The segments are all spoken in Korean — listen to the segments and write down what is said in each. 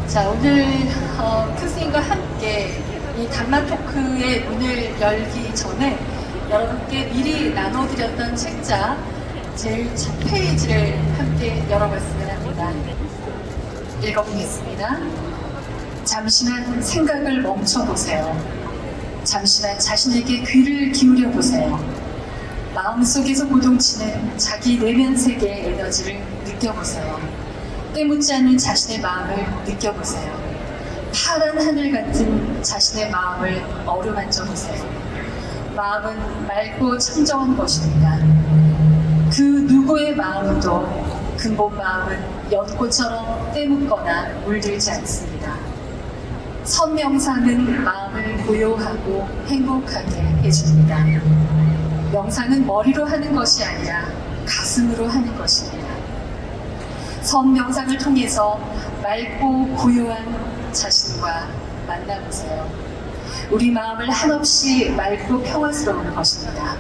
자, 오늘 스님과 함께 이 담마 토크의 문을 열기 전에 여러분께 미리 나눠드렸던 책자 제일 첫 페이지를 함께 열어봤으면 합니다. 읽어보겠습니다. 잠시만 생각을 멈춰보세요. 잠시만 자신에게 귀를 기울여 보세요. 마음속에서 고동치는 자기 내면 세계의 에너지를 느껴보세요. 때묻지 않는 자신의 마음을 느껴보세요. 파란 하늘 같은 자신의 마음을 어루만져 보세요. 마음은 맑고 청정한 것입니다. 그 누구의 마음도 근본 마음은 연꽃처럼 때묻거나 물들지 않습니다. 선명상은 마음을 고요하고 행복하게 해줍니다. 명상은 머리로 하는 것이 아니라 가슴으로 하는 것입니다. 선명상을 통해서 맑고 고요한 자신과 만나보세요. 우리 마음을 한없이 맑고 평화스러운 것입니다.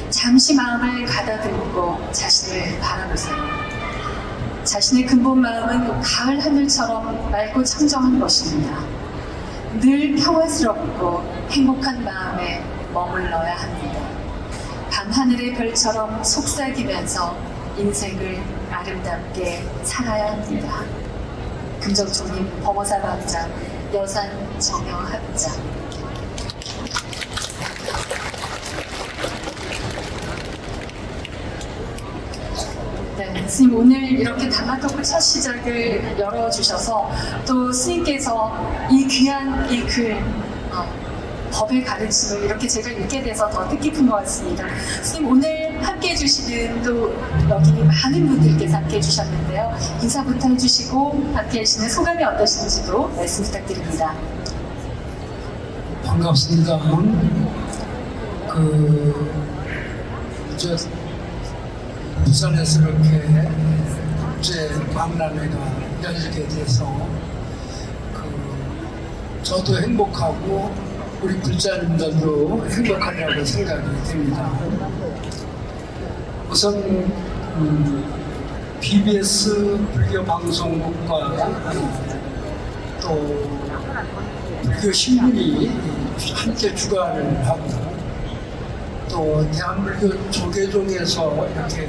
잠시 마음을 가다듬고 자신을 바라보세요. 자신의 근본 마음은 가을 하늘처럼 맑고 청정한 것입니다. 늘 평화스럽고 행복한 마음에 머물러야 합니다. 밤하늘의 별처럼 속삭이면서 인생을 아름답게 살아야 합니다. 금정총님 범어사학자, 여산 정영학자. 네, 스님 오늘 이렇게 담마토크 첫 시작을 열어주셔서 또 스님께서 이 귀한 이 글 법의 가르침을 이렇게 제가 읽게 돼서 더 뜻깊은 것 같습니다. 스님 오늘 함께 해주시는 또 여기 많은 분들께서 함께 해주셨는데요. 인사부터 해주시고 함께 하시는 소감이 어떠신지도 말씀 부탁드립니다. 반갑습니다. 부산에서 이렇게 국제 박람회가 열리게 돼서 저도 행복하고 우리 불자님들도 행복하리라고 생각이 됩니다. 우선 BBS 불교 방송국과 또 불교 신문이 함께 주관을 하고 또 대한불교 조계종에서 이렇게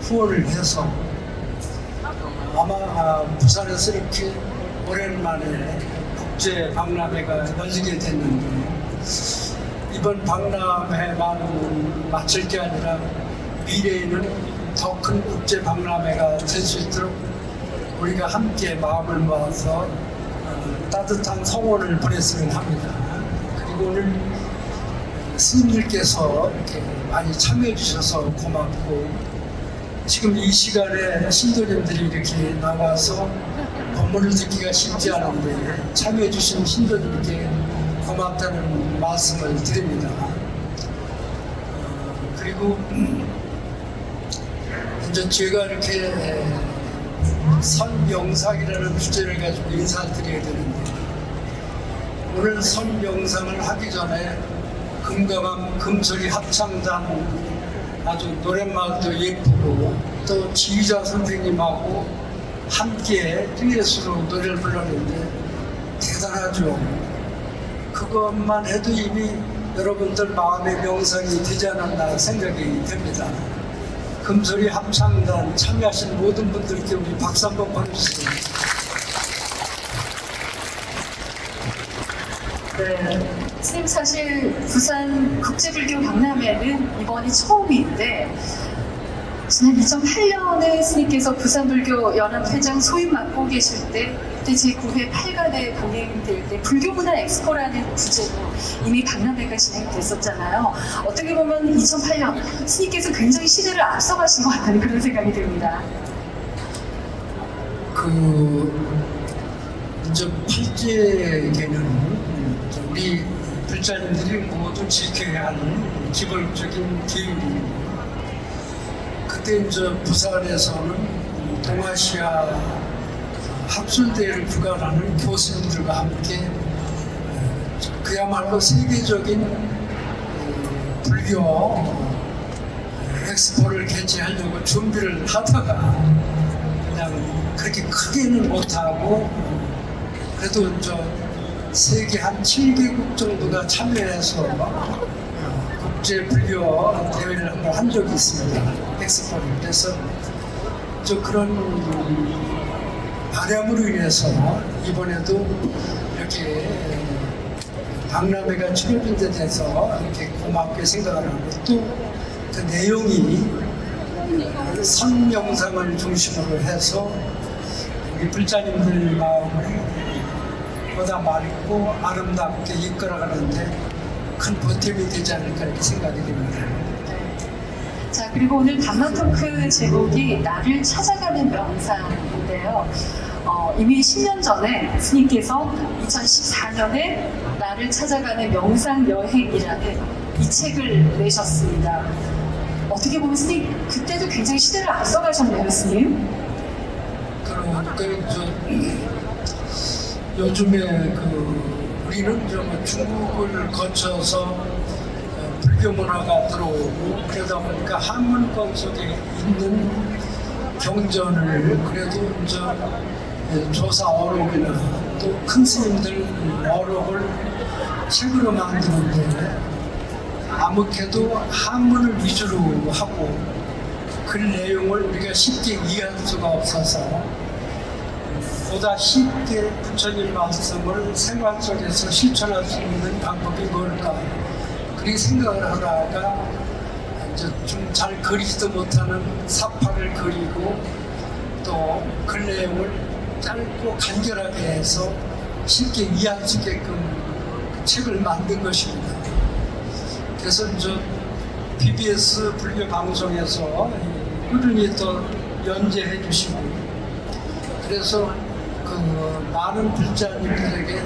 후원을 해서 아마 부산에서 이렇게 오랜만에 국제 박람회가 열리게 됐는데 이번 박람회만 마칠 게 아니라 미래에는 더 큰 국제 박람회가 될 수 있도록 우리가 함께 마음을 모아서 따뜻한 성원을 보냈으면 합니다. 그리고 오늘 스님들께서 이렇게 많이 참여해 주셔서 고맙고 지금 이 시간에 신도님들이 이렇게 나와서 법문을 듣기가 쉽지 않은데 참여해 주신 신도님께 고맙다는 말씀을 드립니다. 그리고 이제 제가 이렇게 선명상이라는 주제를 가지고 인사를 드려야 되는데 오늘 선명상을 하기 전에 금강암 금소리 합창단 아주 노랫말도 예쁘고 또 지휘자 선생님하고 함께 듀엣으로 노래를 불렀는데 대단하죠. 그것만 해도 이미 여러분들 마음의 명상이 되지 않았나 생각이 됩니다. 금소리 합창단 참여하신 모든 분들께 우리 박수 한번 보내주세요. 네, 스님 사실 부산 국제불교 박람회는 이번이 처음인데 지난 2008년에 스님께서 부산불교 연합회장 소임 맡고 계실 때 그때 제9회 8간에 봉행될 때 불교문화 엑스포라는 주제로 이미 박람회가 진행됐었잖아요. 어떻게 보면 2008년 스님께서 굉장히 시대를 앞서가신 것 같다는 그런 생각이 듭니다. 이제 팔제계는 우리 불자님들이 모두 지켜야 하는 기본적인 계율입니다. 그때 이제 부산에서는 동아시아 학술대회를 주관하는 교수님들과 함께 그야말로 세계적인 불교 엑스포를 개최하려고 준비를 하다가 그냥 그렇게 크게는 못하고 그래도 세계 한 7개국 정도가 참여해서 국제 불교 대회를 한번 한 적이 있습니다. 엑스포를. 그래서 그런 바람으로 인해서 이번에도 이렇게 박람회가 치러진 데 대해서 이렇게 고맙게 생각을 하고, 또 그 내용이 선 영상을 중심으로 해서 우리 불자님들 마음을 보다 맑고 아름답게 이끌어가는데 큰 보탬이 되지 않을까 이렇게 생각이 됩니다. 자, 그리고 오늘 단마 토크 제목이 나를 찾아가는 명상인데요. 이미 10년 전에 스님께서 2014년에 나를 찾아가는 명상 여행이라는 이 책을 내셨습니다. 어떻게 보면 스님 그때도 굉장히 시대를 앞서가셨네요, 스님. 요즘에 우리는 중국을 거쳐서 불교 문화가 들어오고 그러다 보니까 한문권 속에 있는 경전을 그래도 조사 어록이나 또 큰 스님들 어록을 책으로 만드는데 아무래도 한문을 위주로 하고 그 내용을 우리가 쉽게 이해할 수가 없어서 보다 쉽게 부처님 말씀을 생활 속에서 실천할 수 있는 방법이 뭘까 그렇게 생각을 하다가 좀 잘 그리지도 못하는 사파를 그리고 또 그 내용을 짧고 간결하게 해서 쉽게 이해할 수 있게끔 그 책을 만든 것입니다. 그래서 BBS 불교 방송에서 꾸준히 또 연재해 주시고 그래서 많은 불자님들에게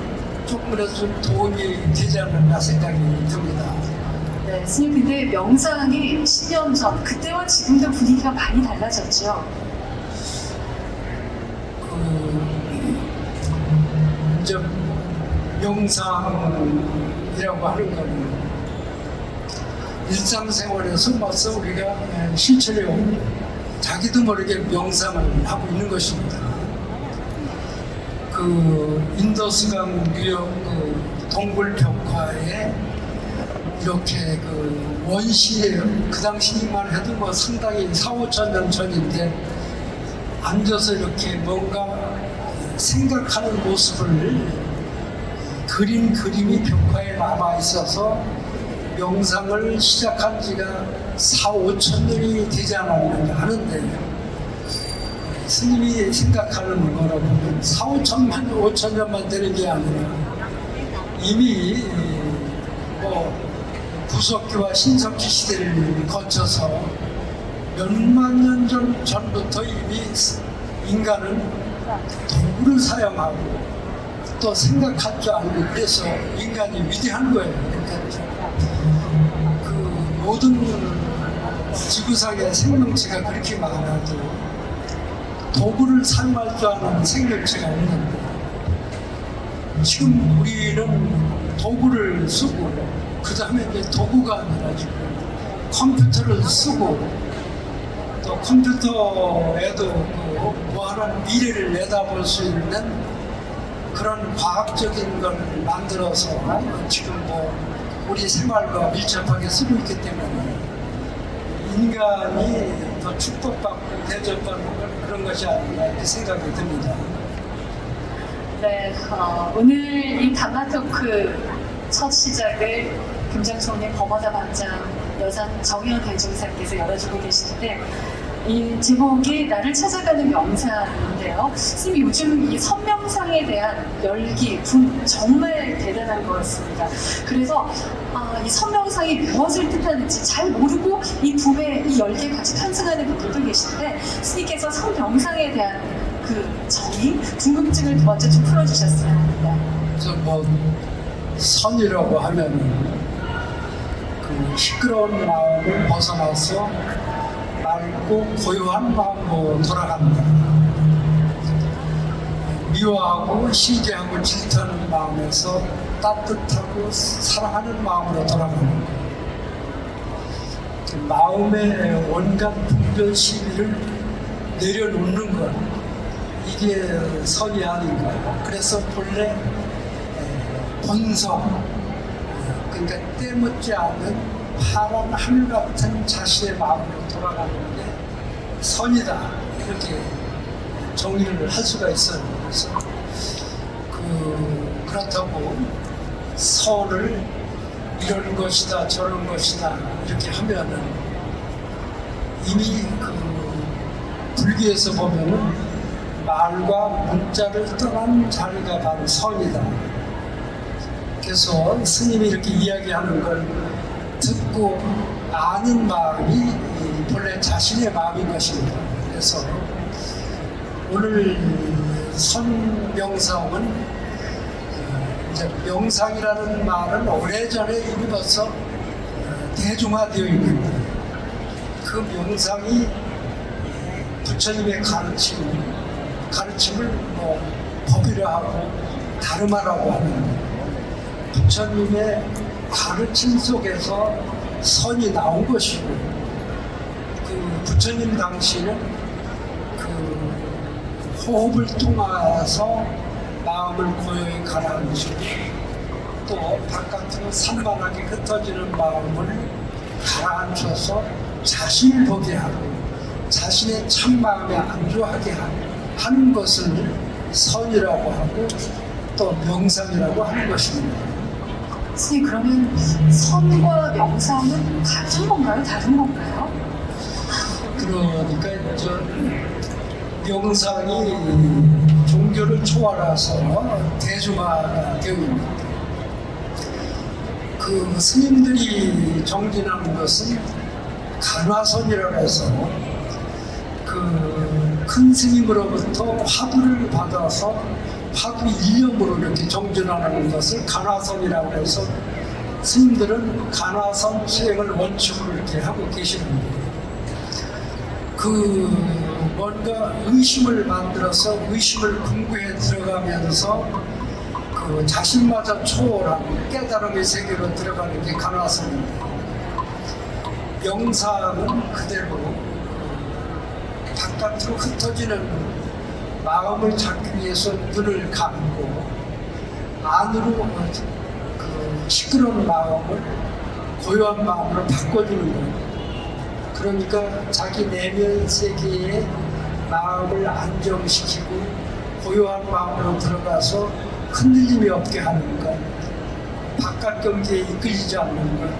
조금이라도 좀 도움이 되지 않을까 생각이 듭니다. 네, 스님 근데 명상이 10년 전 그때와 지금도 분위기가 많이 달라졌죠. 명상이라고 하는 거는 일상생활에서 맞서 우리가 실천해오고 자기도 모르게 명상을 하고 있는 것입니다. 인더스강 유역 동굴 벽화에 이렇게 원시에 그 당시만 해도 상당히 4,5천 년 전인데 앉아서 이렇게 뭔가 생각하는 모습을 그린 그림이 벽화에 남아 있어서 명상을 시작한 지가 4,5천 년이 되지 않았는가 하는데 스님이 생각하는 거라고는 5천 년만 되는 게 아니라 이미 구석기와 신석기 시대를 거쳐서 몇만 년 전부터 이미 인간은 도구를 사용하고 또 생각할 줄 알고 그래서 인간이 위대한 거예요. 그러니까 모든 지구상의 생명체가 그렇게 많아도 도구를 사용할 줄 아는 생명체가 없는데 지금 우리는 도구를 쓰고 그 다음에 이제 도구가 아니라 지금 컴퓨터를 쓰고 또 컴퓨터에도 무한한 미래를 내다볼 수 있는 그런 과학적인 걸 만들어서 지금 우리 생활과 밀접하게 쓰고 있기 때문에 인간이 더 축복받고 대접받는 그런 것이 아닌가 이렇게 생각이 듭니다. 네, 오늘 이 단마 토크 첫 시작을 금정총리 범어다 방장 여산 정현 대종사께서 열어주고 계시는데 이 제목이 나를 찾아가는 명상인데요. 스님 요즘 이 선명상에 대한 열기, 붐 정말 대단한 것 같습니다. 그래서 이 선명상이 무엇을 뜻하는지 잘 모르고 이 붐에 이 열기에 같이 편승하는 분들도 계신데 스님께서 선명상에 대한 그 정의, 궁금증을 먼저 좀 풀어주셨으면 합니다. 그래서 선이라고 하면은 시끄러운 마음을 벗어나서 맑고 고요한 마음으로 돌아갑니다. 미워하고 시기하고 질투하는 마음에서 따뜻하고 사랑하는 마음으로 돌아가는 것. 마음의 온갖 분별 시비를 내려놓는 것. 이게 선이 아닌가. 그래서 본래 본성, 그러니까 때묻지 않는 파란 하늘 같은 자신의 마음으로 돌아가는 게 선이다, 이렇게 정의를 할 수가 있어요. 그래서 그렇다고 선을 이런 것이다 저런 것이다 이렇게 하면은 이미 불교에서 보면은 말과 문자를 떠난 자리가 바로 선이다. 그래서 스님이 이렇게 이야기하는 걸 듣고 아는 마음이 본래 자신의 마음인 것입니다. 그래서 오늘 선명상은 이제 명상이라는 말은 오래전에 이미 벌써 대중화되어 있는데, 그 명상이 부처님의 가르침을 뭐 법이라하고 다름화라고 하는 부처님의 가르침 속에서 선이 나온 것이고, 그 부처님 당시는 그 호흡을 통해서 마음을 고요히 가라앉히고, 또 바깥으로 산만하게 흩어지는 마음을 가라앉혀서 자신을 보게 하고 자신의 참마음에 안주하게 하는 것을 선이라고 하고 또 명상이라고 하는 것입니다. 선생님, 그러면 선과 명상은 같은 건가요? 다른 건가요? 그러니까 명상이 종교를 초월해서 대중화가 되어 있는, 그 스님들이 정진하는 것은 간화선이라고 해서 그 큰 스님으로부터 화두를 받아서 화두 일념으로 이렇게 정진하는 것을 간화선이라고 해서 스님들은 간화선 수행을 원칙으로 이렇게 하고 계시는 거예요. 뭔가 의심을 만들어서 의심을 궁구해 들어가면서 그 자신마저 초월한 깨달음의 세계로 들어가는 게 간화선입니다. 명상은 그대로 바깥으로 흩어지는 마음을 잡기 위해서 눈을 감고 안으로 그 시끄러운 마음을 고요한 마음으로 바꿔주는 거예요. 그러니까 자기 내면 세계에 마음을 안정시키고 고요한 마음으로 들어가서 흔들림이 없게 하는 것, 바깥 경계에 이끌리지 않는 것.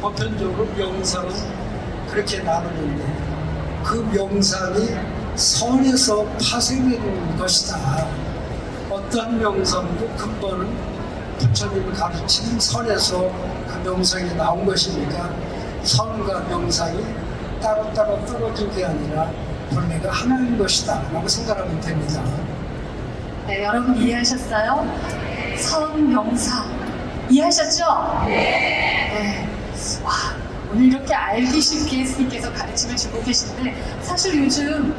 보편적으로 명상은 그렇게 나누는데, 그 명상이 선에서 파생된 것이다. 어떤 명상도 근본은 부처님 가르친 선에서 그 명상이 나온 것이니까 선과 명상이 따로따로 떨어진 게 아니라 본래가 하나인 것이다 라고 생각하면 됩니다. 네, 여러분 이해하셨어요? 선, 명상 이해하셨죠? 네. 와, 오늘 이렇게 알기 쉽게 스님께서 가르침을 주고 계신데, 사실 요즘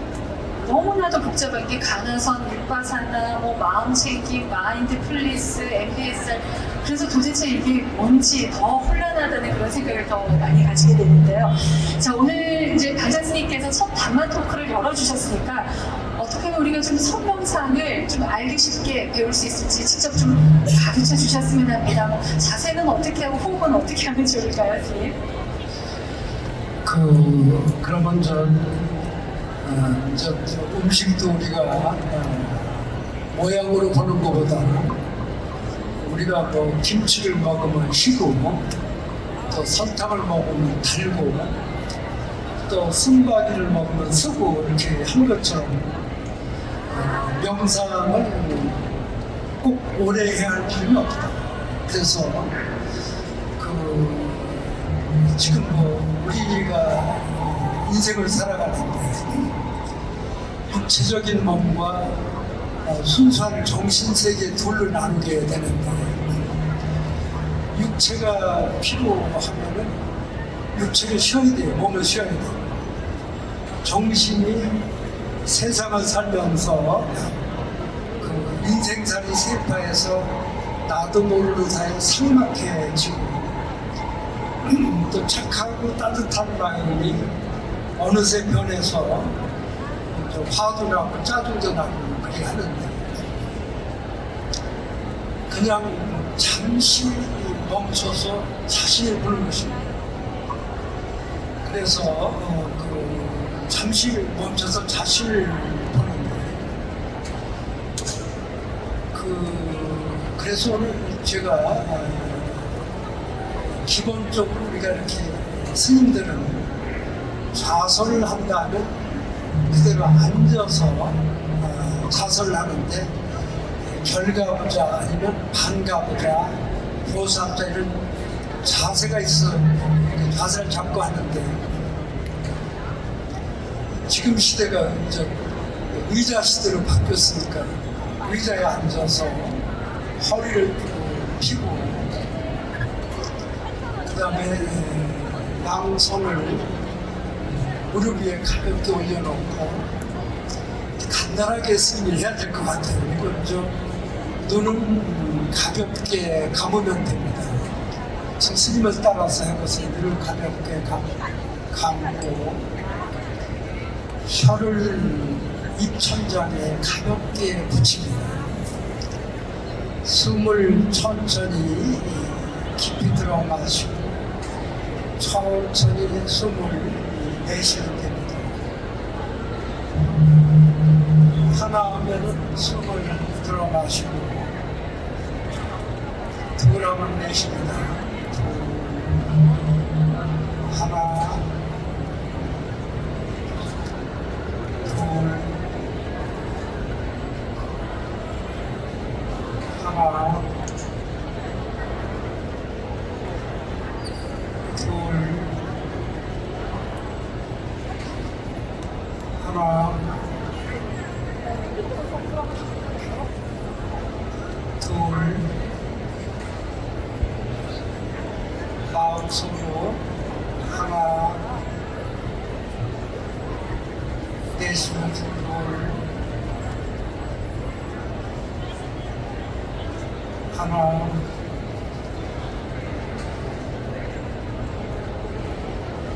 너무나도 복잡한 게 간화선, 윗바사나, 뭐 마음챙김, 마인드풀리스, MBSR, 그래서 도대체 이게 뭔지 더 혼란하다는 그런 생각을 더 많이 가지게 되는데요. 자, 오늘 이제 강산 스님께서 첫 단마 토크를 열어주셨으니까 어떻게 하면 우리가 좀 선명상을 좀 알기 쉽게 배울 수 있을지 직접 좀 가르쳐 주셨으면 합니다. 뭐 자세는 어떻게 하고 호흡은 어떻게 하면 좋을까요, 스님? 그러면 음식도 우리가 모양으로 보는 것보다 우리가 뭐 김치를 먹으면 시고, 또 설탕을 먹으면 달고, 또 순박이를 먹으면 쓰고, 이렇게 한 것처럼 명상을 꼭 오래 해야 할 필요는 없다. 그래서 지금 우리가 인생을 살아가는데 육체적인 몸과 순수한 정신세계 둘로 나누게 되는데, 육체가 피로하면은 육체를 쉬어야 돼요. 몸을 쉬어야 돼요. 정신이 세상을 살면서 그 인생살이 세파에서 나도 모르는 사이에 삭막해지고, 또 착하고 따뜻한 마음이 어느새 변해서 좀 화도 나고 짜증도 나고 그렇게 하는데 그냥 잠시 멈춰서 자신을 보는 것입니다. 그래서 잠시 멈춰서 자신을 보는데 그래서 오늘 제가 기본적으로 우리가 이렇게 스님들은 좌선을 한다면 그대로 앉아서 좌선을 하는데 결가보자 아니면 반가보자 보살자 이런 자세가 있어 자세를 잡고 하는데 지금 시대가 이제 의자 시대로 바뀌었으니까 의자에 앉아서 허리를 펴고 그 다음에 양손을 무릎 위에 가볍게 올려놓고 간단하게 스님이 해야 될 것 같아요. 이건 좀 눈은 가볍게 감으면 됩니다. 저 스님을 따라서 해보세요. 눈을 가볍게 감고 혀를 입천장에 가볍게 붙입니다. 숨을 천천히 깊이 들어 마시고 천천히 숨을 내쉬면 됩니다. 하나 하면은 숨을 들어 마시고 둘 하면 내쉽니다. 하나 둘 하나 둘 하나 둘 마음속으로 하나 내쉬면 둘 하나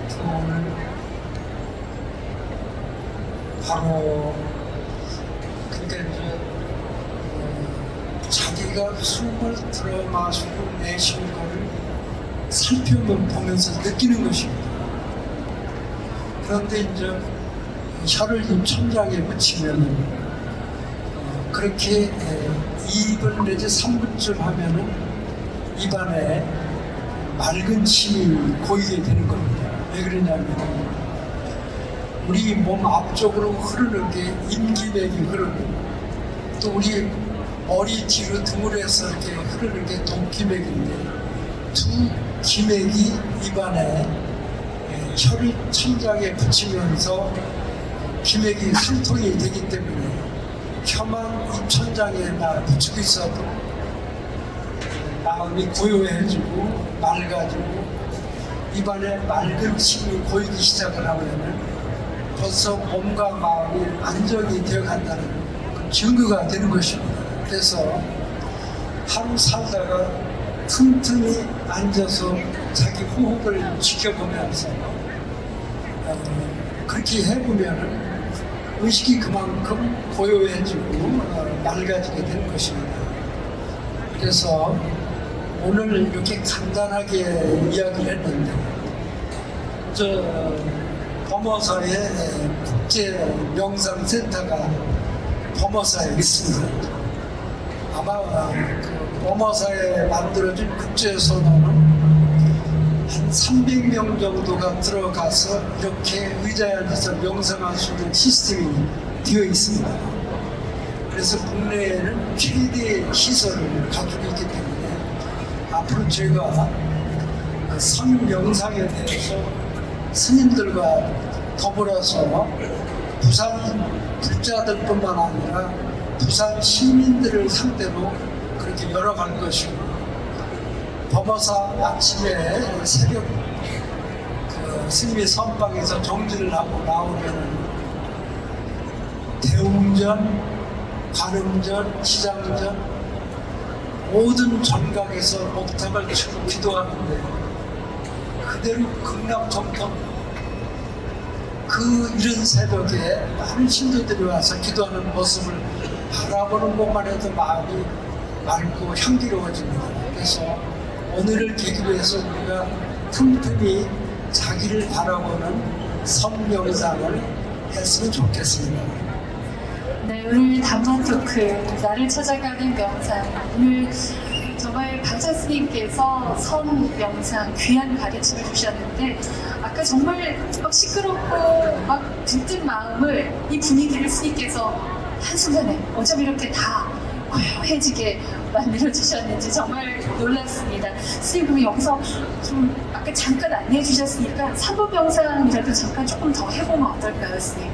둘 바로 그러니까 이제 자기가 숨을 들어 마시고 내쉬는 걸 살펴보면서 느끼는 것입니다. 그런데 이제 혀를 입천장에 붙이면 그렇게 2분 내지 3분쯤 하면은 입안에 맑은 침이 고이게 되는 겁니다. 왜 그러냐면 우리 몸 앞쪽으로 흐르는 게 임기맥이 흐르고 또 우리 머리 뒤로 등으로해서 이렇게 흐르는 게 동기맥인데 두 기맥이 입안에 혀를 천장에 붙이면서 기맥이 상통이 되기 때문에 혀만 입천장에나 붙이고 있어도 마음이 고요해지고 맑아지고 입안에 맑은 침이 고이기 시작을 하면 벌써 몸과 마음이 안정이 되어 간다는 증거가 되는 것입니다. 그래서 하루 살다가 틈틈이 앉아서 자기 호흡을 지켜보면서 그렇게 해보면 의식이 그만큼 고요해지고 맑아지게 되는 것입니다. 그래서 오늘 이렇게 간단하게 이야기를 했는데 범어사에 국제 명상센터가 범어사에 있습니다. 아마 범어사에 만들어진 국제선언은 한 300명 정도가 들어가서 이렇게 의자에 앉아서 명상할 수 있는 시스템이 되어 있습니다. 그래서 국내에는 최대의 시설을 가지고 있기 때문에 앞으로 제가 선명상에 대해서 스님들과 더불어서 부산 불자들뿐만 아니라 부산 시민들을 상대로 그렇게 열어갈 것이고 범어사 아침에 새벽 스님이 선방에서 정지를 하고 나오면 대웅전, 관음전, 시장전 모든 전각에서 목탁을 치고 기도하는데 그대로 극락정통 그 이른 새벽에 많은 신도들이 와서 기도하는 모습을 바라보는 것만 해도 마음이 맑고 향기로워집니다. 그래서 오늘을 계기로 해서 우리가 틈틈이 자기를 바라보는 성명상을 했으면 좋겠습니다. 네, 오늘 단만 토크, 나를 찾아가는 명상. 오늘 정말 강찬 스님께서 선 명상 귀한 가르침을 주셨는데 아까 정말 막 시끄럽고 막 들뜬 마음을 이 분위기를 스님께서 한순간에 어쩜 이렇게 다 고요해지게 만들어 주셨는지 정말 놀랐습니다. 스님 그럼 여기서 좀 아까 잠깐 안내해 주셨으니까 3분 명상이라도 잠깐 조금 더 해보면 어떨까요, 스님?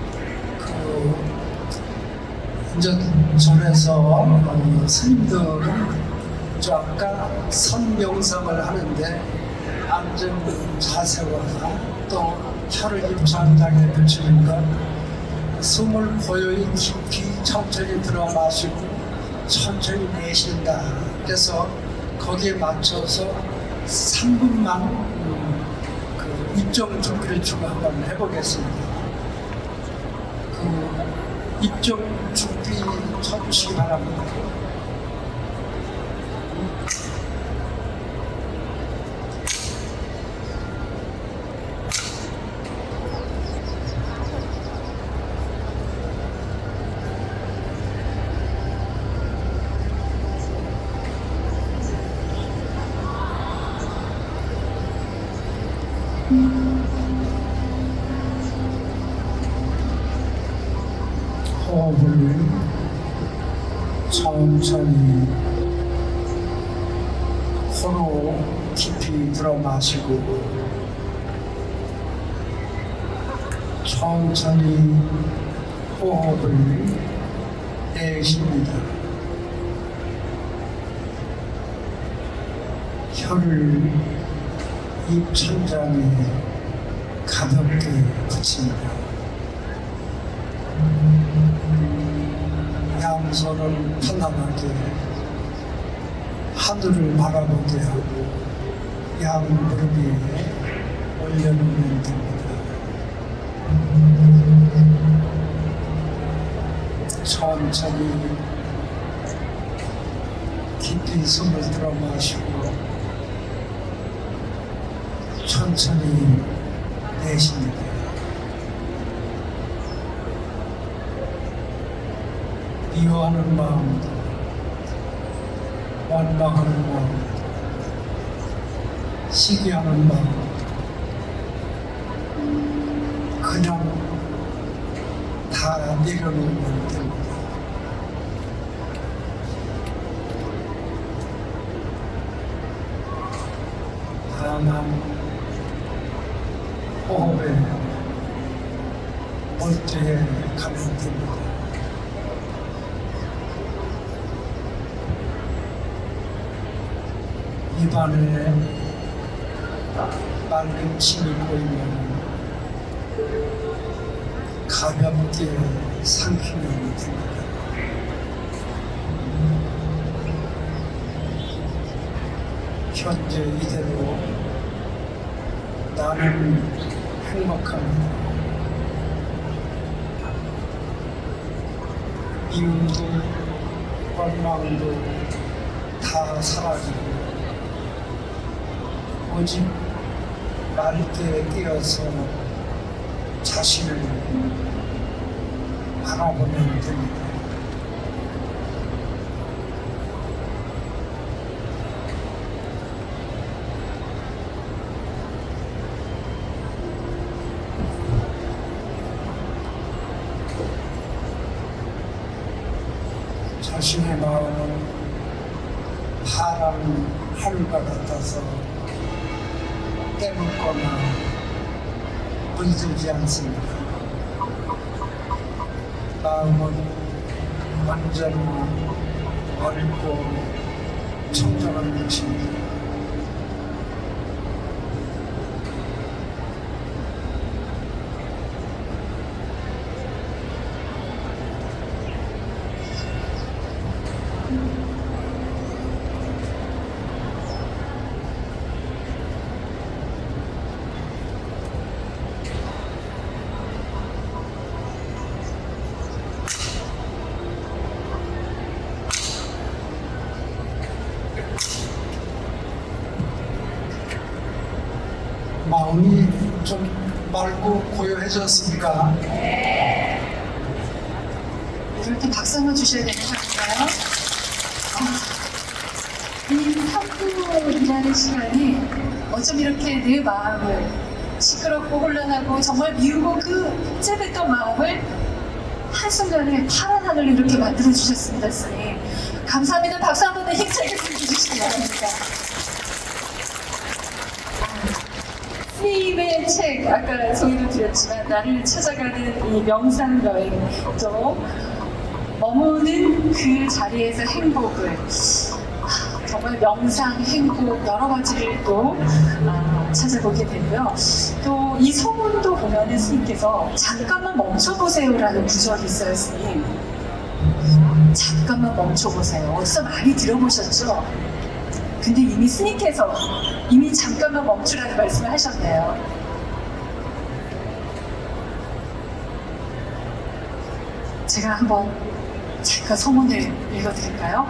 이제 절에서 스님들은 저 아까 선명상을 하는데 앉은 자세와 또 혀를 입천장에 붙이니까 숨을 고요히 깊이 천천히 들어 마시고 천천히 내쉰다. 그래서 거기에 맞춰서 3분만 그 입정 준비를 주고 한번 해보겠습니다. 그 입정 준비 쳐주시기 바랍니다. 호흡을 천천히 코로 깊이 들어 마시고 천천히 호흡을 내쉽니다. 혀를 입천장에 가볍게 붙입니다. 양손은 편안하게 하늘을 바라보게 하고 양 무릎 위에 올려놓으면 됩니다. 천천히 깊이 숨을 들어 마시고 천천히 내쉽니다. 미워하는 마음도 원망하는 마음도 시기하는 마음도 그냥 다 내려놓으면 됩니다. 다만 호흡에 몰두해 가면 됩니다. 입안에 맑은 침이 보이면 가볍게 삼키면 됩니다. 현재 이대로 나는 행복합니다. 미움도 원망도 다 사라지고 오직 맑게 뛰어서 자신을 바라보면 됩니다. 자신의 마음은 파란 하늘과 같아서 때묻거나 물들지 않습니다. 마음은 완전히 어렵고 청정한 것입니다. 마음이 좀 맑고 고요해졌습니까? 이럴 때 박수 한번 주셔야 되는 거 아닌가요? 이 탐구이라는 시간이 어쩜 이렇게 내 마음을 시끄럽고 혼란하고 정말 미우고 그 째했던 마음을 한순간에 파란 하늘로 이렇게 만들어주셨습니다, 스님. 감사합니다. 박수 한 번 더 힘차게 주시기 바랍니다. 스님의 책, 아까 소개도 드렸지만 나를 찾아가는 이 명상 여행, 또 머무는 그 자리에서 행복을, 정말 명상, 행복 여러 가지를 또 찾아보게 되고요. 또 이 소문도 보면은 스님께서 잠깐만 멈춰보세요라는 구절이 있어요, 스님. 잠깐만 멈춰보세요. 어디서 많이 들어보셨죠? 근데 이미 스님께서 이미 잠깐만 멈추라는 말씀을 하셨네요. 제가 한번 잠깐 소문을 읽어드릴까요?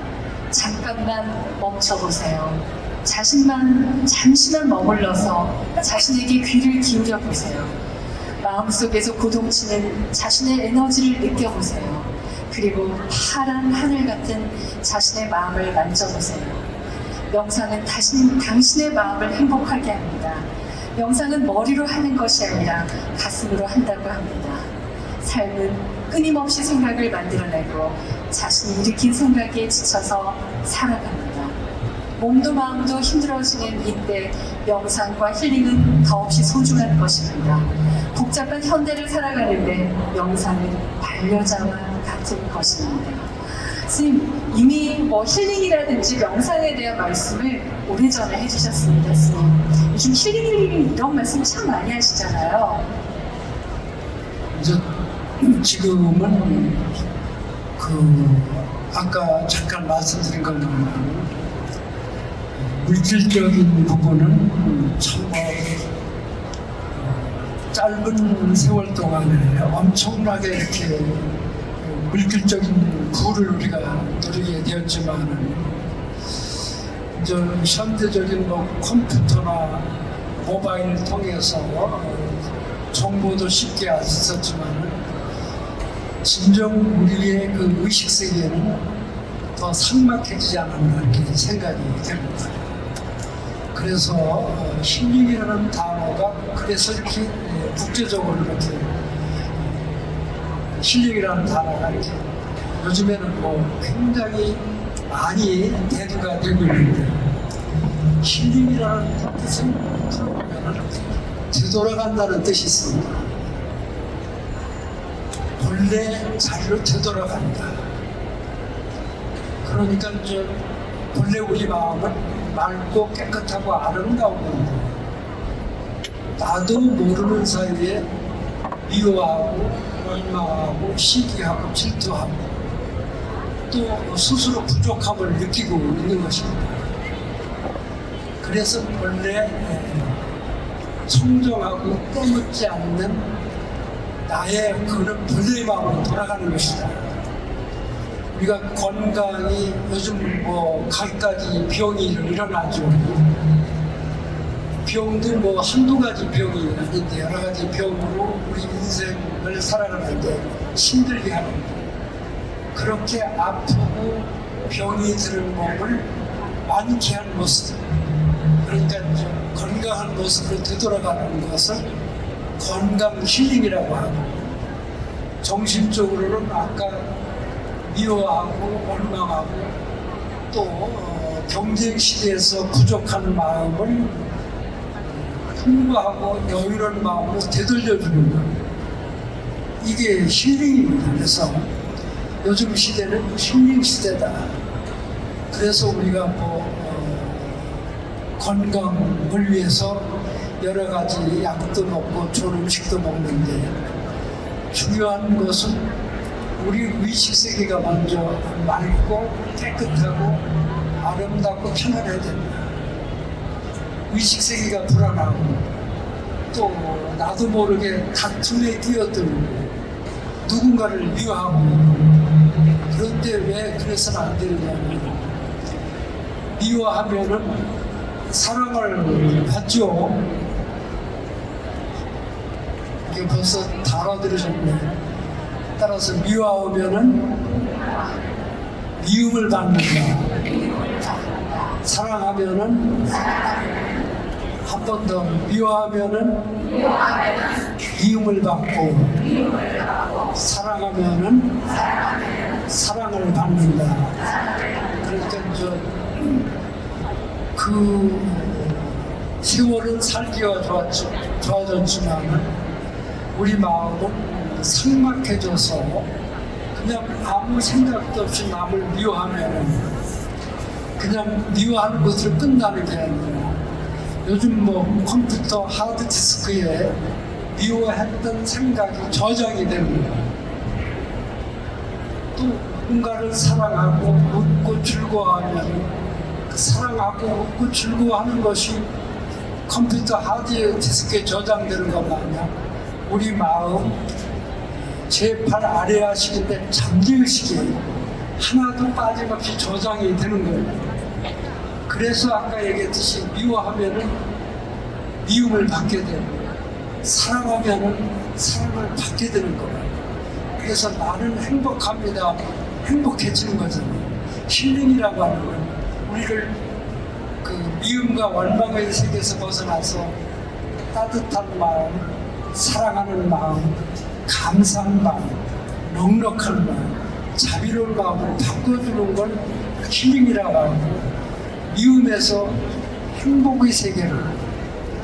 잠깐만 멈춰보세요. 잠시만 머물러서 자신에게 귀를 기울여 보세요. 마음속에서 고동치는 자신의 에너지를 느껴보세요. 그리고 파란 하늘 같은 자신의 마음을 만져보세요. 명상은 당신의 마음을 행복하게 합니다. 명상은 머리로 하는 것이 아니라 가슴으로 한다고 합니다. 삶은 끊임없이 생각을 만들어내고 자신이 일으킨 생각에 지쳐서 살아갑니다. 몸도 마음도 힘들어지는 이때 명상과 힐링은 더없이 소중한 것입니다. 복잡한 현대를 살아가는데 명상은 반려자와 같은 것입니다. 스님, 이미 힐링이라든지 명상에 대한 말씀을 오래전에 해주셨습니다, 스님. 요즘 힐링 이런 말씀 참 많이 하시잖아요. 이제 지금은 아까 잠깐 말씀드린 것처럼 물질적인 부분은 참 짧은 세월 동안에 엄청나게 이렇게 물질적인 부를 우리가 누리게 되었지만 이제 현대적인 컴퓨터나 모바일 통해서 정보도 쉽게 알 수 있었지만 진정 우리의 그 의식 세계는 더 삭막해지지 않았나 이렇게 생각이 됩니다. 그래서 힐링이라는 단어가 그래서 이렇게 국제적으로 이렇게 힐링이라는 단어가 이렇게 요즘에는 굉장히 많이 대두가 되고 있는데 힐링이라는 뜻은 들어보면 되돌아간다는 뜻이 있습니다. 본래 자리로 되돌아간다. 그러니까 이제 본래 우리 마음은 맑고 깨끗하고 아름다운데 나도 모르는 사이에 미워하고 원망하고 시기하고 질투하고 또 스스로 부족함을 느끼고 있는 것입니다. 그래서 본래 청정하고 때묻지 않는 나의 그런 본래의 마음으로 돌아가는 것이다. 우리가 건강이 요즘 갖가지 병이 일어나죠. 병도 한두 가지 병이 아닌데 여러 가지 병으로 우리 인생을 살아가는데 힘들게 하는 그렇게 아프고 병이 드는 몸을 완쾌한 모습, 그러니까 건강한 모습으로 되돌아가는 것을 건강 힐링이라고 하고, 정신적으로는 아까 미워하고 원망하고 또 경쟁 시대에서 부족한 마음을 풍부하고 여유로운 마음으로 되돌려주는 것, 이게 힐링입니다. 그래서 요즘 시대는 힐링 시대다. 그래서 우리가 건강을 위해서 여러 가지 약도 먹고 좋은 음식도 먹는데 중요한 것은 우리 의식 세계가 먼저 맑고 깨끗하고 아름답고 편안해야 된다. 의식 세계가 불안하고 또 나도 모르게 다툼에 뛰어들고 누군가를 미워하고, 그런데 왜 그래서는 안 되느냐면 미워하면은 사랑을 받죠. 이게 벌써 다 알아들으셨네요. 따라서 미워하면은 미움을 받는다. 사랑하면은 한 번 더 미워하면은 미움을 받고 사랑하면은 사랑을 받는다. 그러니까 그 세월은 살기가 좋아졌지만 우리 마음은 삭막해져서 그냥 아무 생각도 없이 남을 미워하면은 그냥 미워하는 것으로 끝나는 게 아니라 요즘 뭐 컴퓨터 하드디스크에 미워했던 생각이 저장이 되는 거예요. 또 뭔가를 사랑하고 웃고 즐거워하면 그 사랑하고 웃고 즐거워하는 것이 컴퓨터 하드디스크에 저장되는 것 마냥 우리 마음 제8 아래아식인데 잠재의식에 하나도 빠짐없이 저장이 되는 거예요. 그래서 아까 얘기했듯이 미워하면은 미움을 받게 되고 사랑하면은 사랑을 받게 되는 거예요. 그래서 나는 행복합니다. 행복해지는 거잖아요. 힐링이라고 하는 거예요. 우리를 그 미움과 원망의 세계에서 벗어나서 따뜻한 마음, 사랑하는 마음, 감사한 마음, 넉넉한 마음, 자비로운 마음을 바꿔주는 건 힐링이라고 하고 미움에서 행복의 세계를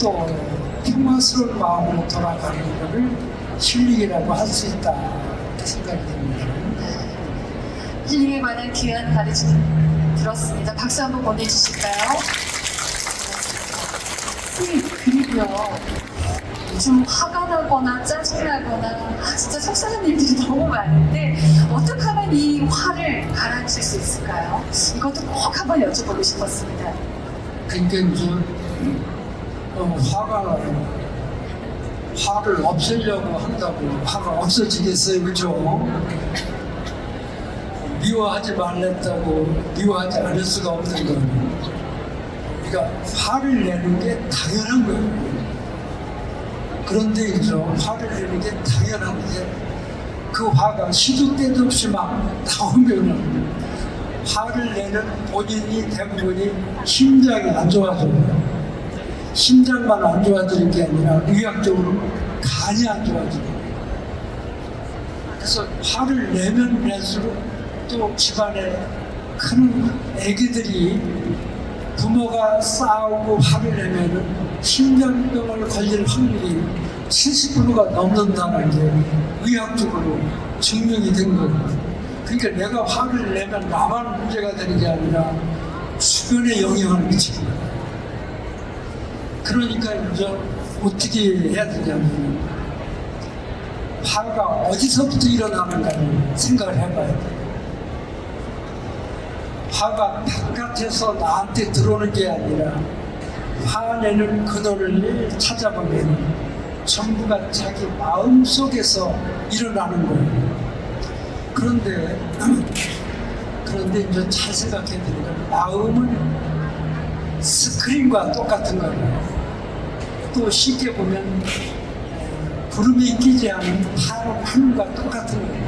또 평화스러운 마음으로 돌아가는 것을 힐링이라고 할 수 있다 이렇게 생각이 듭니다. 힐링에 관한 귀한 가르침 들었습니다. 박수 한번 보내주실까요? 그리고요, 요즘 화가 나거나 짜증나거나 진짜 속상한 일들이 너무 많은데 어떻게 하면 이 화를 가라앉힐 수 있을까요? 이것도 꼭 한번 여쭤보고 싶었습니다. 그러니까 이제 화를 없애려고 한다고 화가 없어지겠어요, 그죠? 미워하지 말랬다고 미워하지 않을 수가 없는 거예요. 그러니까 화를 내는 게 당연한 거예요. 그런데 이제 화를 내는 게 당연한데 그 화가 시도 때도 없이 막 나오면은 화를 내는 본인이 대부분이 심장이 안 좋아져요. 심장만 안 좋아지는 게 아니라 의학적으로 간이 안 좋아져요. 그래서 화를 내면 낼수록 또 집안에 큰 애기들이 부모가 싸우고 화를 내면은 심장병을 걸릴 확률이 70%가 넘는다는 게 의학적으로 증명이 된 거예요. 그러니까 내가 화를 내면 나만 문제가 되는 게 아니라 주변에 영향을 미치는 거예요. 그러니까 이제 어떻게 해야 되냐면 화가 어디서부터 일어나는가를 생각을 해봐야 돼요. 화가 바깥에서 나한테 들어오는 게 아니라 화내는 근원을 찾아보면 전부가 자기 마음 속에서 일어나는 거예요. 그런데 이제 잘 생각해 보니까 마음은 스크린과 똑같은 거예요. 또 쉽게 보면 구름이 끼지 않은 파란 하늘과 똑같은 거예요.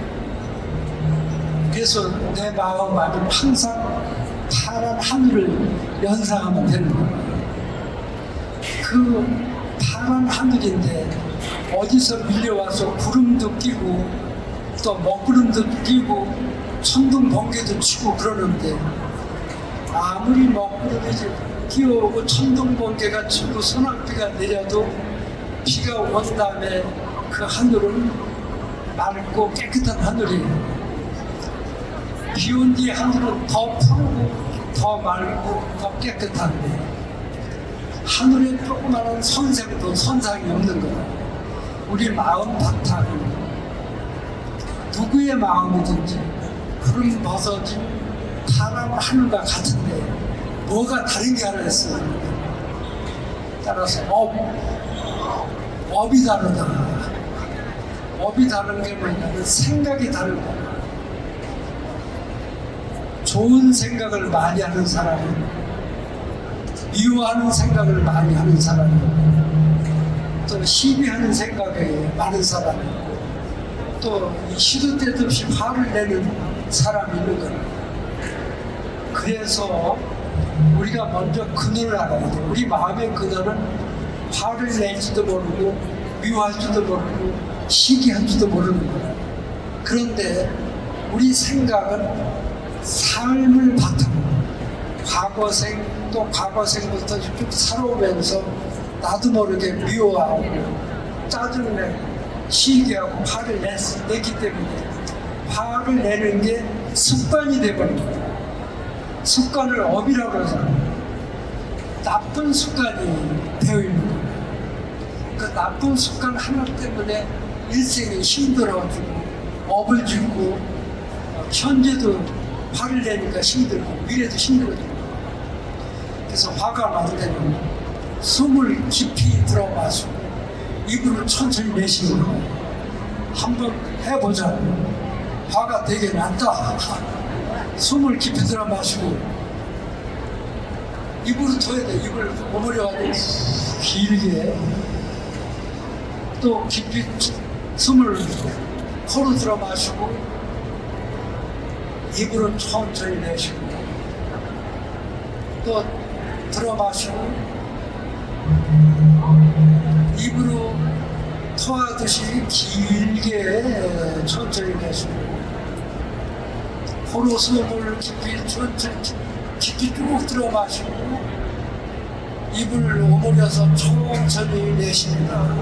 그래서 내 마음 안에 항상 파란 하늘을 연상하면 되는 거예요. 그 파란 하늘인데 어디서 밀려와서 구름도 끼고 또 먹구름도 끼고 천둥 번개도 치고 그러는데 아무리 먹구름이 끼어오고 천둥 번개가 치고 소낙비가 내려도 비가 온 다음에 그 하늘은 맑고 깨끗한 하늘이에요. 비 온 뒤에 하늘은 더 푸르고 더 맑고 더 깨끗한데 하늘에 조그마한 선생도 선상이 없는 거예요. 우리 마음 바탕은 누구의 마음이든지 구름 벗어진 파란 하늘과 같은데 뭐가 다른 게 하나 있어요. 따라서 업이 다르다. 업이 다른 게 뭐냐면 생각이 다른 거예요. 좋은 생각을 많이 하는 사람은 미워하는 생각을 많이 하는 사람은 또 또 시비하는 생각에 많은 사람이고 또 시도 때도 없이 화를 내는 사람이 있는 거예요. 그래서 우리가 먼저 근원을 알아야 돼요. 우리 마음의 근원은 화를 낼지도 모르고 미워할지도 모르고 시기할지도 모르는 거예요. 그런데 우리 생각은 삶을 바탕으로 과거생 또 과거생부터 쭉 살아오면서 나도 모르게 미워하고 짜증내고 시기하고 화를 냈기 때문에 화를 내는 게 습관이 되버린 거예요. 습관을 업이라고 그러잖아요. 나쁜 습관이 되어 있는 거예요. 그 나쁜 습관 하나 때문에 일생이 힘들어지고 업을 짓고 현재도 화를 내니까 힘들고 미래도 힘들어지고 그래서 화가 날 때는 숨을 깊이 들어 마시고 입으로 천천히 내쉬는 거예요. 한번 해보자. 화가 되게 났다. 숨을 깊이 들어 마시고 입으로 토해야 돼. 입을 오므려가지고 길게 또 깊이 숨을 코로 들어 마시고 입으로 천천히 내쉬고 또 들어 마시고 입으로 토하듯이 길게 천천히 내쉬고 코로 숨을 깊이 천천히 깊이 쭉 들어 마시고 입을 오므려서 천천히 내쉽니다.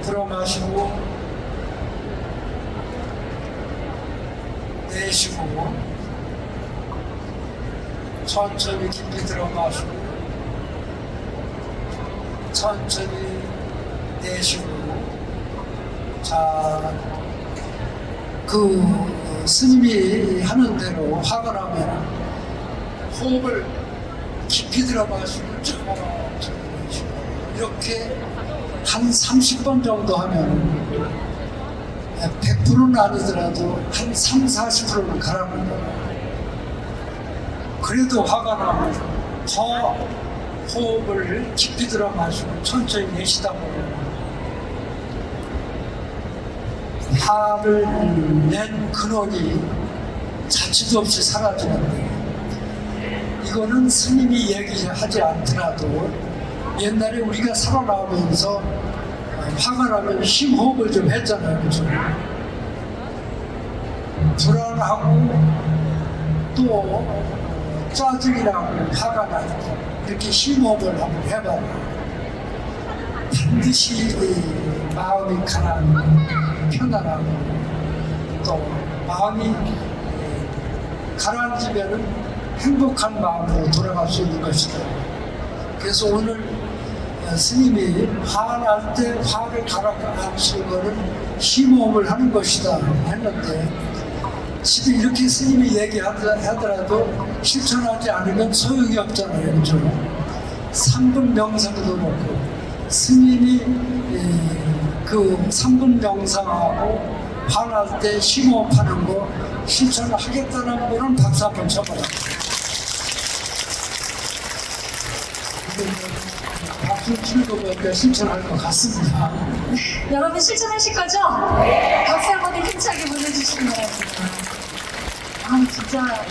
들어 마시고 내쉬고 천천히 깊이 들어 마시고 천천히 내쉬고 자, 스님이 하는 대로 화가 나면 호흡을 깊이 들어 마시고 천천히 내쉬고 이렇게 한 30번 정도 하면 100%는 아니더라도 한 3, 40%는 가라앉는다. 그래도 화가 나면 더 호흡을 깊이 들어 마시고 천천히 내쉬다 보면 화를 낸 근원이 자취도 없이 사라지는데 이거는 스님이 얘기하지 않더라도 옛날에 우리가 살아나오면서 화가 나면 심호흡을 좀 했잖아요. 그죠? 불안하고 또 짜증이라고 화가 나고 이렇게 심호흡을 한번 해봐요. 반드시 마음이 가라앉고 편안하고 또 마음이 가라앉으면 행복한 마음으로 돌아갈 수 있는 것이다. 그래서 오늘 스님이 화날 때 화를 가라앉히는 것은 심호흡을 하는 것이다 했는데 지금 이렇게 스님이 얘기하더라도 실천하지 않으면 소용이 없잖아요. 그렇죠? 3분 명상도 그렇고 스님이 그 3분 명상하고 화날 때 심호흡하는 거 실천을 하겠다는 분은 박수 한번 쳐봐요. 박수 치는 거 보니까 실천할 것 같습니다. 여러분 실천하실 거죠? 박수 한번 힘차게 보내주시기 바랍니다. 아 진짜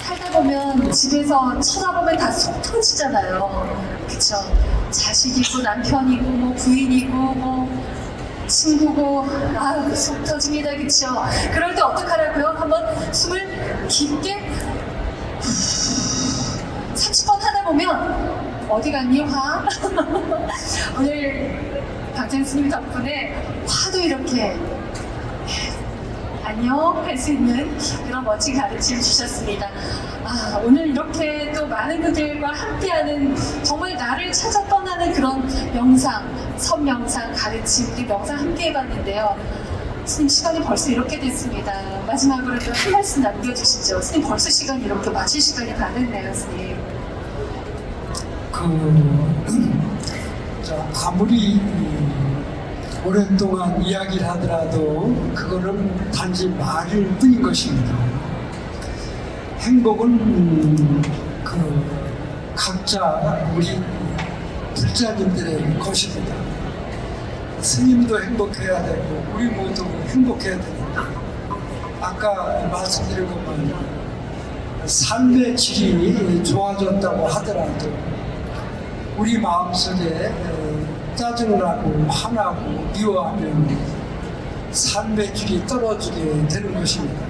살다 보면 집에서 쳐다보면 다 속 터지잖아요. 그쵸? 자식이고 남편이고 뭐 부인이고 뭐 친구고 아유 속 터집니다. 그쵸? 그럴 때 어떡하라고요? 한번 숨을 깊게 30번 하다 보면 어디 갔니 화? 오늘 박장 스님 덕분에 화도 이렇게 안녕 할 수 있는 그런 멋진 가르침 주셨습니다. 아, 오늘 이렇게 또 많은 분들과 함께하는 정말 나를 찾아 떠나는 그런 명상, 선명상, 가르침, 우리 명상 함께 해봤는데요. 스님 시간이 벌써 이렇게 됐습니다. 마지막으로도 한 말씀 남겨주시죠. 스님 벌써 시간이 이렇게 마칠 시간이 다 됐네요, 스님. 아무리 오랫동안 이야기를 하더라도 그거는 단지 말일 뿐인 것입니다. 행복은 각자 우리 불자님들의 것입니다. 스님도 행복해야 되고 우리 모두 행복해야 됩니다. 아까 말씀드린 것만 삶의 질이 좋아졌다고 하더라도 우리 마음속에 짜증나고 화나고 미워하면 삶의 질이 떨어지게 되는 것입니다.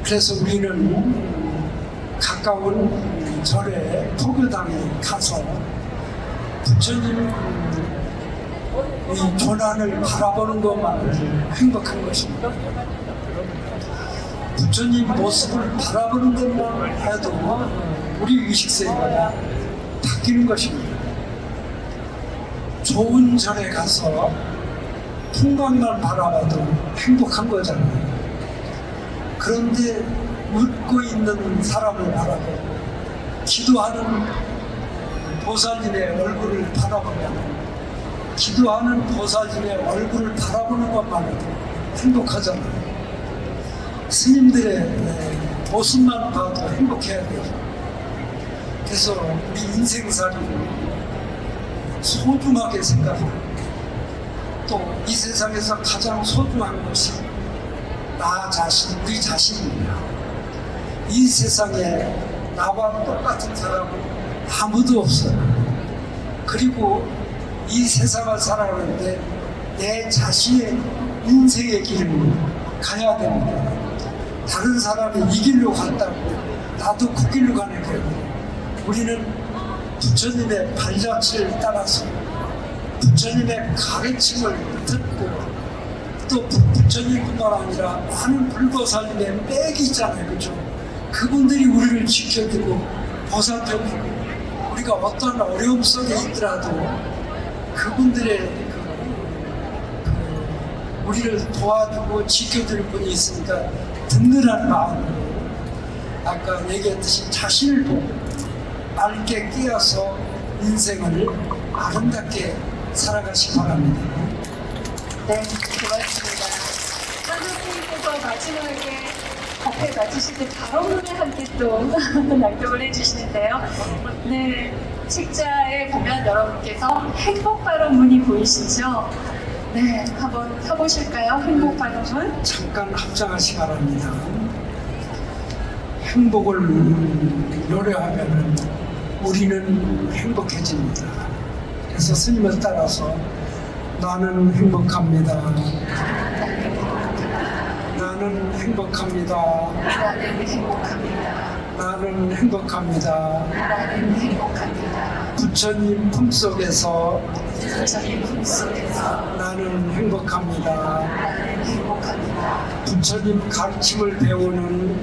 그래서 우리는 가까운 절에 포교당에 가서 부처님 이 조난을 바라보는 것만으로 행복한 것입니다. 부처님 모습을 바라보는 것만 해도 우리 의식세계가 바뀌는 것입니다. 좋은 절에 가서 풍광만 바라봐도 행복한 거잖아요. 그런데 웃고 있는 사람을 바라보고 기도하는 보살님의 얼굴을 바라보면 기도하는 보살님의 얼굴을 바라보는 것만으로 행복하잖아요. 스님들의 모습만 봐도 행복해야 돼요. 그래서 우리 인생살이를 소중하게 생각하고 또 이 세상에서 가장 소중한 것이 나 자신, 우리 자신입니다. 이 세상에 나와 똑같은 사람은 아무도 없어요. 그리고 이 세상을 살아가는데 내 자신의 인생의 길을 가야 됩니다. 다른 사람이 이 길로 갔다고 나도 그 길로 가는 거예요. 우리는 부처님의 발자취를 따라서 부처님의 가르침을 듣고 또 부처님뿐만 아니라 많은 불보살님의 맥이 있잖아요. 그죠? 그분들이 우리를 지켜주고 보살펴주고 우리가 어떤 어려움 속에 있더라도 그분들의 우리를 도와주고 지켜줄 분이 있으니까 든든한 마음으로 아까 얘기했듯이 자신을 보고 맑게 깨어서 인생을 아름답게 살아가시기 바랍니다. 네, 고맙습니다. 선생님께서 마지막에 앞에 맞으실 때 발언문을 함께 또 낭독을 해주시는데요. 네, 책자에 보면 여러분께서 행복 발언문이 보이시죠? 네, 한번 펴보실까요? 행복 발언문. 잠깐 합장하시기 바랍니다. 행복을 노래하면 우리는 행복해집니다. 그래서 스님을 따라서 나는 행복합니다. 나는 행복합니다. 나는 행복합니다. 나는 행복합니다. 나는 행복합니다. 부처님 품속에서 부처님 품속에서 나는 행복합니다. 나는 행복합니다. 부처님 가르침을 배우는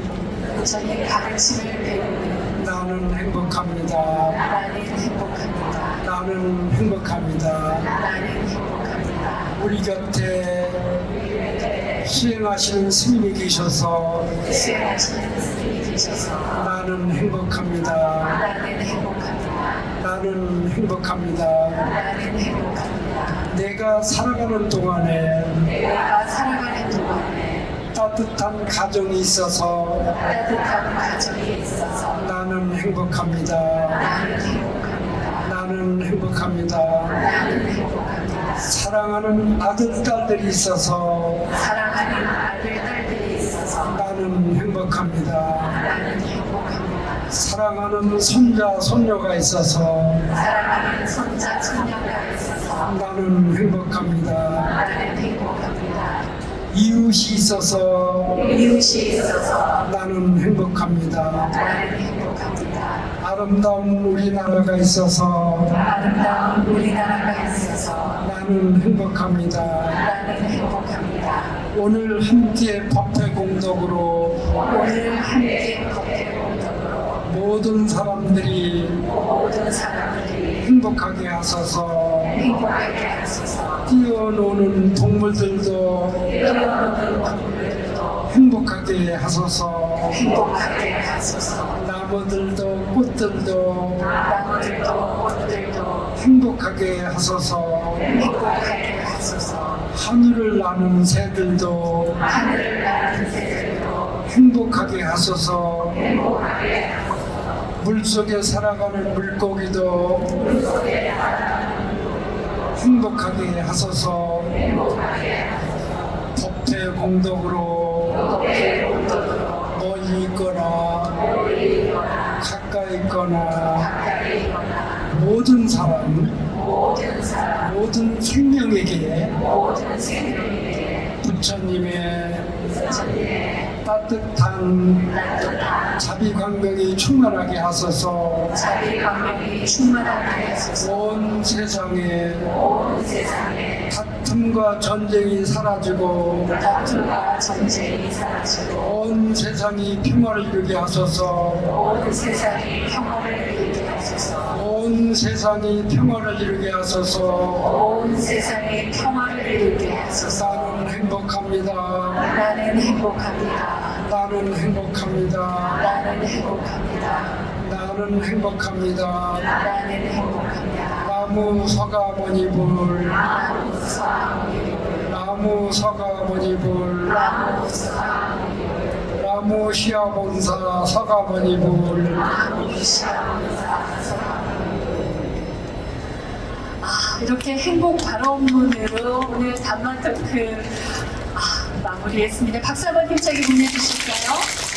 부처님 가르침을 배우는 나는 행복합니다. 나는 행복합니다. 나는 행복합니다. 나는 행복합니다. 우리 곁에 수행하시는 스님이 계셔서 수행하시는 스님이 계셔서 나는 행복합니다. 나는 행복합니다. 나는 행복합니다. 나는 행복합니다. 내가 살아가는 동안에 내가 살아가는 동안에 따뜻한 가정이 있어서 따뜻한 가정이 있어서 나는 행복합니다. 나는 행복합니다. 나는 행복합니다. 나는 행복합니다. 사랑하는 아들, 딸들이 있어서 사랑하는 아들, 딸들이 있어서 나는 행복합니다. 나는 행복합니다. 사랑하는 손자, 손녀가 있어서 사랑하는 손자, 손녀가 있어서 나는 행복합니다. 나는 행복합니다. 이웃이 있어서 이웃이 있어서 나는 행복합니다. 나는 행복합니다. 아름다운 우리나라가 있어서 아름다운 우리나라가 있어서 나는 행복합니다. 나는 행복합니다. 오늘 함께 법회 공덕으로 오늘 함께 법회 공덕으로 모든 사람들이 모든 사람들이 행복하게 하소서. 행복하게 하소서. 뛰어노는 동물들도 뛰어노는 동물들도 행복하게 하소서. 행복하게 하소서. 나무들도 꽃들도 나무들도 꽃들도 행복하게 하소서. 행복하게 하소서. 하늘을 나는 새들도 하늘을 나는 새들도 행복하게 하소서. 행복하게 하소서. 물속에 살아가는 물고기도 행복하게 하소서. 법회 공덕으로 멀리 있거나 가까이 있거나 모든 사람, 모든 생명에게 부처님의 따뜻한 자비 광명이 충만하게 하소서. 온 세상에 다툼과 전쟁이 사라지고 온 세상이 평화를 이루게 하소서. 온 세상이 평화를 이루게 하소서. 나는 행복합니다. 나는 행복합니다. 나는 행복합니다. 나는 행복합니다. 나는 행복합니다. 나는 행복합니다. 나무 서가모니불, 나무 서가모니불, 나무 시아본사 서가모니불. 이렇게 행복 발언문으로 오늘 단마 토크 마무리했습니다. 박수 한번 힘차게 보내주실까요?